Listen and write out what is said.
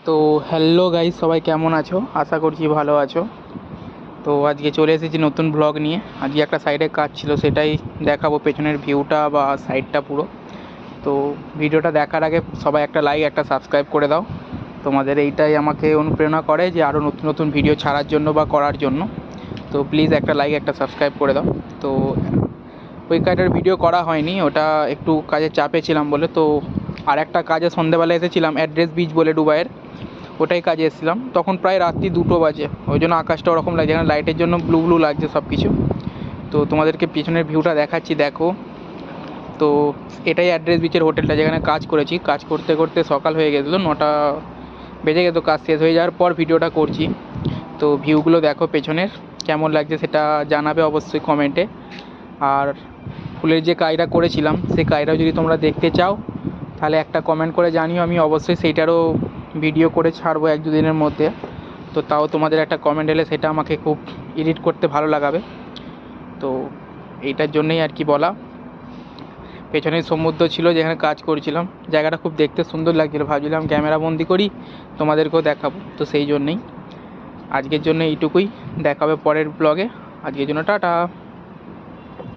তো hello guys, সবাই কেমন আছো? আশা করছি ভালো আছো। তো আজকে চলে এসেছি নতুন ব্লগ নিয়ে। আজকে একটা সাইডে কাজ ছিল, সেটাই দেখাবো, পেছনের ভিউটা বা সাইডটা পুরো। তো ভিডিওটা দেখার আগে সবাই একটা লাইক, একটা সাবস্ক্রাইব করে দাও। তোমাদের এইটাই আমাকে অনুপ্রেরণা করে যে আরও নতুন নতুন ভিডিও ছাড়ার জন্য বা করার জন্য। তো প্লিজ একটা লাইক, একটা সাবস্ক্রাইব করে দাও। তো ওই কাজটার ভিডিও করা হয়নি, ওটা একটু কাজের চাপে ছিলাম বলে। তো আর একটা কাজে সন্ধ্যেবেলা এসেছিলাম, অ্যাড্রেস বিচ বলে দুবাইয়ের, ওটাই কাজে এসেছিলাম। তখন প্রায় রাত্রি 2টো বাজে, ওই জন্য আকাশটা ওরকম লাগছে, এখানে লাইটের জন্য ব্লু ব্লু লাগছে সব কিছু। তো তোমাদেরকে পিছনের ভিউটা দেখাচ্ছি, দেখো। তো এটাই অ্যাড্রেস বিচের হোটেলটা, যেখানে কাজ করেছি। কাজ করতে করতে সকাল হয়ে গেছিলো, 9টা বেজে গেতো। কাজ শেষ হয়ে যাওয়ার পর ভিডিওটা করছি। তো ভিউগুলো দেখো পেছনের, কেমন লাগছে সেটা জানাবে অবশ্যই কমেন্টে। আর ফুলের যে কাজটা করেছিলাম, সেই কাজটা যদি তোমরা দেখতে চাও তাহলে একটা কমেন্ট করে জানিও, আমি অবশ্যই সেইটারও ভিডিও করে ছাড়বো 1-2 দিনের মধ্যে। তো তাও তোমাদের একটা কমেন্ট এলে সেটা আমাকে খুব এডিট করতে ভালো লাগাবে। তো এইটার জন্যই আর কি বলা। পেছনে সমুদ্র ছিল যেখানে কাজ করছিলাম, জায়গাটা খুব দেখতে সুন্দর লাগছিলো, ভাবছিলাম ক্যামেরা বন্দি করি, তোমাদেরকেও দেখাবো। তো সেই জন্যেই আজকের জন্য এইটুকুই, দেখাবে পরের ব্লগে। আজকের জন্য টাটা।